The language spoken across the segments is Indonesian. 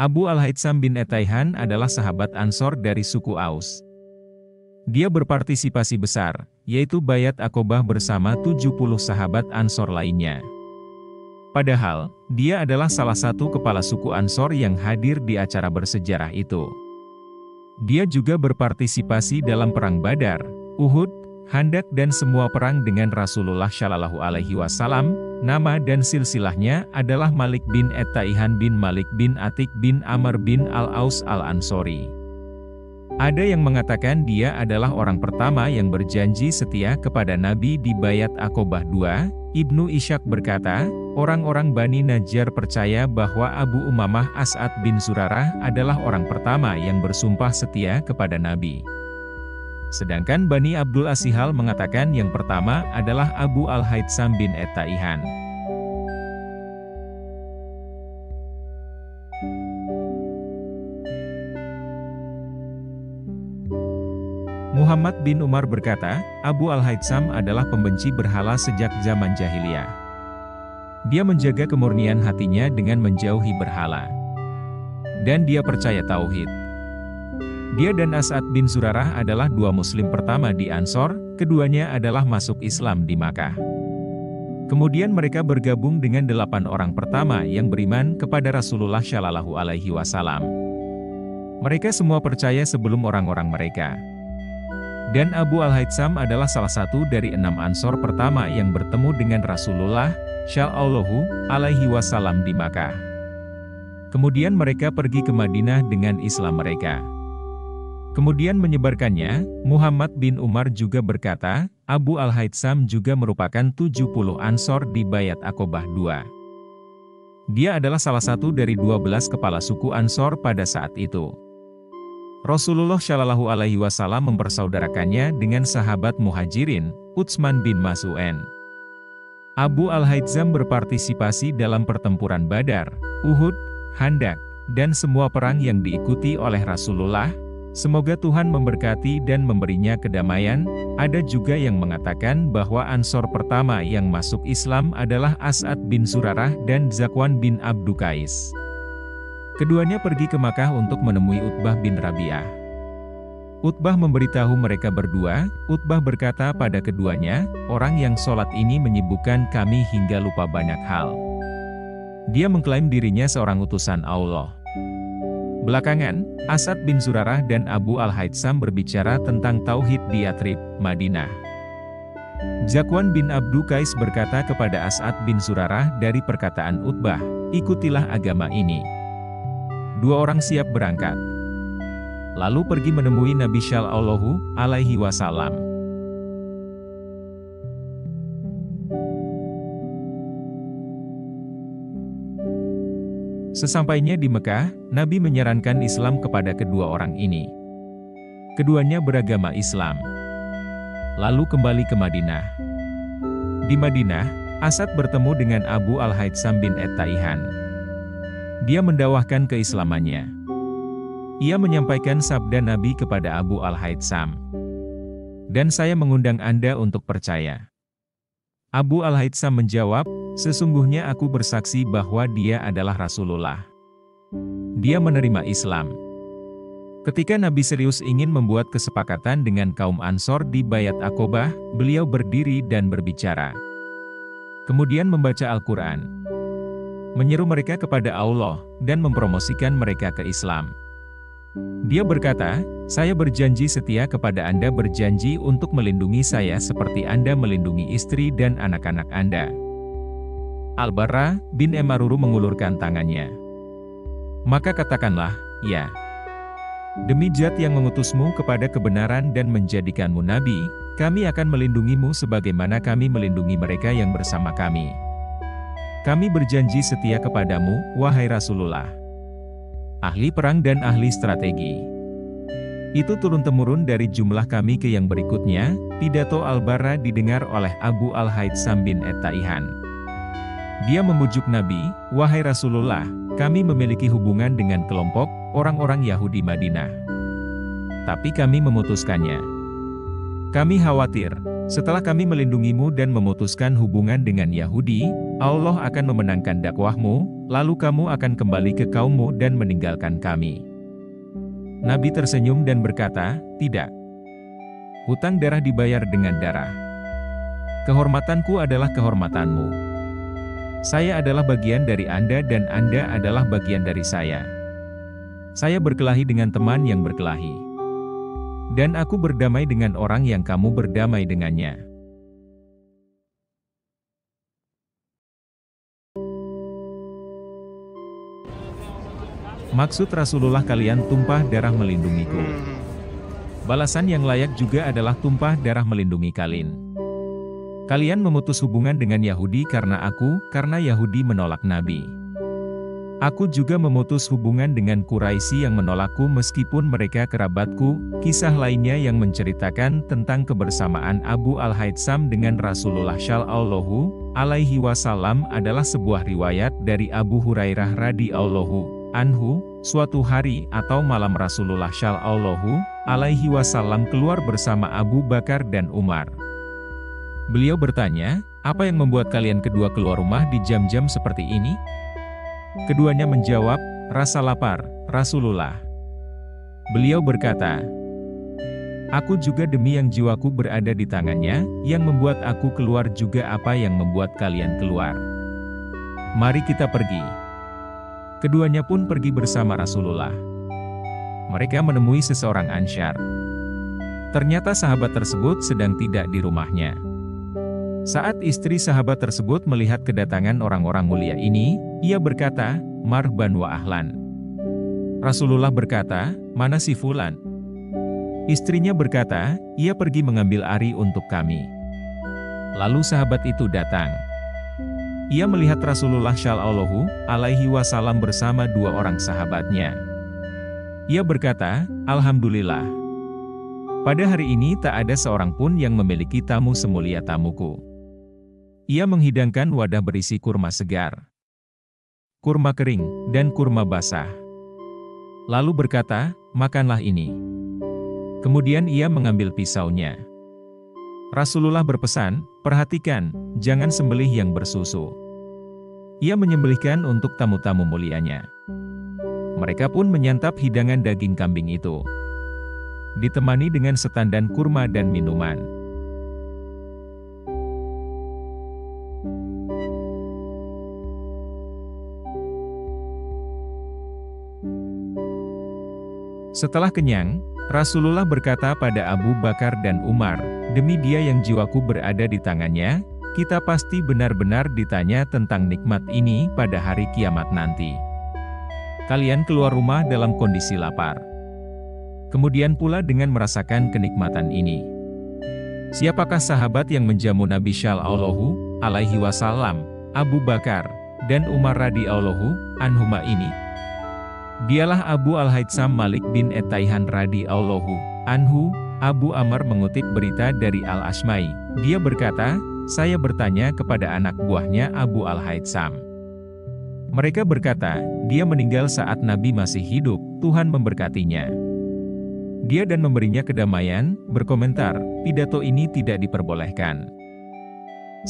Abu Al-Haytham bin Etaihan adalah sahabat Ansor dari suku Aus. Dia berpartisipasi besar, yaitu Bayat Aqobah bersama 70 sahabat Ansor lainnya. Padahal, dia adalah salah satu kepala suku Ansor yang hadir di acara bersejarah itu. Dia juga berpartisipasi dalam perang Badar, Uhud, Khandaq dan semua perang dengan Rasulullah Shallallahu Alaihi Wasallam. Nama dan silsilahnya adalah Malik bin Etaihan bin Malik bin Atik bin Amr bin Al-Aus Al-Ansori. Ada yang mengatakan dia adalah orang pertama yang berjanji setia kepada Nabi di Bayat Aqobah II. Ibnu Ishaq berkata, orang-orang Bani Najjar percaya bahwa Abu Umamah As'ad bin Zurarah adalah orang pertama yang bersumpah setia kepada Nabi. Sedangkan Bani Abdul Ashihal mengatakan yang pertama adalah Abu Al-Haytham bin Etaihan. Muhammad bin Umar berkata, Abu Al-Haytham adalah pembenci berhala sejak zaman jahiliyah. Dia menjaga kemurnian hatinya dengan menjauhi berhala. Dan dia percaya tauhid. Dia dan As'ad bin Zurarah adalah dua muslim pertama di Ansor, keduanya adalah masuk Islam di Makkah. Kemudian mereka bergabung dengan 8 orang pertama yang beriman kepada Rasulullah Shallallahu Alaihi Wasallam. Mereka semua percaya sebelum orang-orang mereka. Dan Abu Al-Haytham adalah salah satu dari 6 Ansor pertama yang bertemu dengan Rasulullah Shallallahu Alaihi Wasallam di Makkah. Kemudian mereka pergi ke Madinah dengan Islam mereka. Kemudian menyebarkannya. Muhammad bin Umar juga berkata, Abu Al-Haytham juga merupakan 70 Ansor di Bayat Aqobah II. Dia adalah salah satu dari 12 kepala suku Ansor pada saat itu. Rasulullah Shallallahu Alaihi Wasallam mempersaudarakannya dengan sahabat Muhajirin, Utsman bin Mas'ud. Abu Al-Haytham berpartisipasi dalam pertempuran Badar, Uhud, Khandaq, dan semua perang yang diikuti oleh Rasulullah. Semoga Tuhan memberkati dan memberinya kedamaian. Ada juga yang mengatakan bahwa Ansor pertama yang masuk Islam adalah As'ad bin Zurarah dan Zakwan bin Abdu Qais. Keduanya pergi ke Makkah untuk menemui Utbah bin Rabi'ah. Utbah memberitahu mereka berdua. Utbah berkata pada keduanya, orang yang sholat ini menyibukkan kami hingga lupa banyak hal. Dia mengklaim dirinya seorang utusan Allah. Belakangan, As'ad bin Zurarah dan Abu Al-Haytham berbicara tentang tauhid di Yatrib, Madinah. Zakwan bin Abdu Qais berkata kepada As'ad bin Zurarah dari perkataan Utbah, ikutilah agama ini. 2 orang siap berangkat. Lalu pergi menemui Nabi Shallallahu Alaihi Wasallam. Sesampainya di Mekah, Nabi menyarankan Islam kepada kedua orang ini. Keduanya beragama Islam. Lalu kembali ke Madinah. Di Madinah, As'ad bertemu dengan Abu Al-Haytham bin Etaihan. Dia mendakwahkan keislamannya. Ia menyampaikan sabda Nabi kepada Abu Al-Haytham. Dan saya mengundang Anda untuk percaya. Abu Al-Haytham menjawab, sesungguhnya aku bersaksi bahwa dia adalah Rasulullah. Dia menerima Islam. Ketika Nabi serius ingin membuat kesepakatan dengan kaum Ansor di Bayat Aqobah, beliau berdiri dan berbicara. Kemudian membaca Al-Quran. Menyeru mereka kepada Allah, dan mempromosikan mereka ke Islam. Dia berkata, saya berjanji setia kepada Anda, berjanji untuk melindungi saya seperti Anda melindungi istri dan anak-anak Anda. Al-Barra bin Emaruru mengulurkan tangannya. Maka katakanlah, ya. Demi Zat yang mengutusmu kepada kebenaran dan menjadikanmu nabi, kami akan melindungimu sebagaimana kami melindungi mereka yang bersama kami. Kami berjanji setia kepadamu, wahai Rasulullah. Ahli perang dan ahli strategi. Itu turun-temurun dari jumlah kami ke yang berikutnya. Pidato Al-Barra didengar oleh Abu Al-Haytham bin Etaihan. Dia memujuk Nabi, wahai Rasulullah, kami memiliki hubungan dengan kelompok orang-orang Yahudi Madinah. Tapi kami memutuskannya. Kami khawatir, setelah kami melindungimu dan memutuskan hubungan dengan Yahudi, Allah akan memenangkan dakwahmu, lalu kamu akan kembali ke kaummu dan meninggalkan kami." Nabi tersenyum dan berkata, "Tidak. Hutang darah dibayar dengan darah. Kehormatanku adalah kehormatanmu. Saya adalah bagian dari Anda dan Anda adalah bagian dari saya. Saya berkelahi dengan teman yang berkelahi. Dan aku berdamai dengan orang yang kamu berdamai dengannya." Maksud Rasulullah, "Kalian tumpah darah melindungiku." Balasan yang layak juga adalah tumpah darah melindungi kalian. Kalian memutus hubungan dengan Yahudi karena Yahudi menolak Nabi. Aku juga memutus hubungan dengan Quraisy yang menolakku meskipun mereka kerabatku. Kisah lainnya yang menceritakan tentang kebersamaan Abu Al-Haytham dengan Rasulullah Shallallahu Alaihi Wasallam adalah sebuah riwayat dari Abu Hurairah radhiyallahu anhu. Suatu hari atau malam Rasulullah Shallallahu Alaihi Wasallam keluar bersama Abu Bakar dan Umar. Beliau bertanya, "Apa yang membuat kalian kedua keluar rumah di jam-jam seperti ini?" Keduanya menjawab, "Rasa lapar, Rasulullah." Beliau berkata, "Aku juga demi yang jiwaku berada di tangannya, yang membuat aku keluar juga apa yang membuat kalian keluar. Mari kita pergi." Keduanya pun pergi bersama Rasulullah. Mereka menemui seseorang Ansyar. Ternyata sahabat tersebut sedang tidak di rumahnya. Saat istri sahabat tersebut melihat kedatangan orang-orang mulia ini, ia berkata, "Marban wa ahlan." Rasulullah berkata, "Mana si Fulan?" Istrinya berkata, "Ia pergi mengambil ari untuk kami." Lalu sahabat itu datang. Ia melihat Rasulullah Shallallahu Alaihi Wasallam bersama dua orang sahabatnya. Ia berkata, "Alhamdulillah. Pada hari ini tak ada seorang pun yang memiliki tamu semulia tamuku." Ia menghidangkan wadah berisi kurma segar, kurma kering, dan kurma basah. Lalu berkata, "Makanlah ini." Kemudian ia mengambil pisaunya. Rasulullah berpesan, "Perhatikan, jangan sembelih yang bersusu." Ia menyembelihkan untuk tamu-tamu mulianya. Mereka pun menyantap hidangan daging kambing itu, ditemani dengan setandan kurma dan minuman. Setelah kenyang, Rasulullah berkata pada Abu Bakar dan Umar, "Demi dia yang jiwaku berada di tangannya, kita pasti benar-benar ditanya tentang nikmat ini pada hari kiamat nanti. Kalian keluar rumah dalam kondisi lapar. Kemudian pula dengan merasakan kenikmatan ini. Siapakah sahabat yang menjamu Nabi Shallallahu Alaihi Wasallam, Abu Bakar, dan Umar radhiyallahu anhuma ini? Dialah Abu Al-Haytham Malik bin Etaihan radhiyallahu anhu." Abu Amr mengutip berita dari Al-Ashmai. Dia berkata, "Saya bertanya kepada anak buahnya Abu Al-Haytham. Mereka berkata, dia meninggal saat Nabi masih hidup, Tuhan memberkatinya. Dia dan memberinya kedamaian, berkomentar, pidato ini tidak diperbolehkan."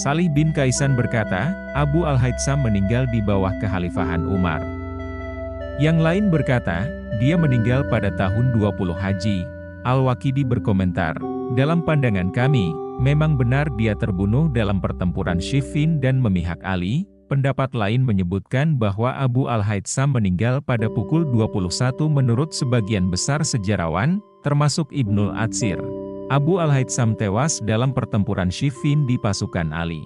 Salih bin Kaisan berkata, Abu Al-Haytham meninggal di bawah kekhalifahan Umar. Yang lain berkata, dia meninggal pada tahun 20 Haji. Al-Waqidi berkomentar, dalam pandangan kami, memang benar dia terbunuh dalam pertempuran Siffin dan memihak Ali. Pendapat lain menyebutkan bahwa Abu Al-Haytham meninggal pada pukul 21 menurut sebagian besar sejarawan, termasuk Ibnul Atsir. Abu Al-Haytham tewas dalam pertempuran Siffin di pasukan Ali.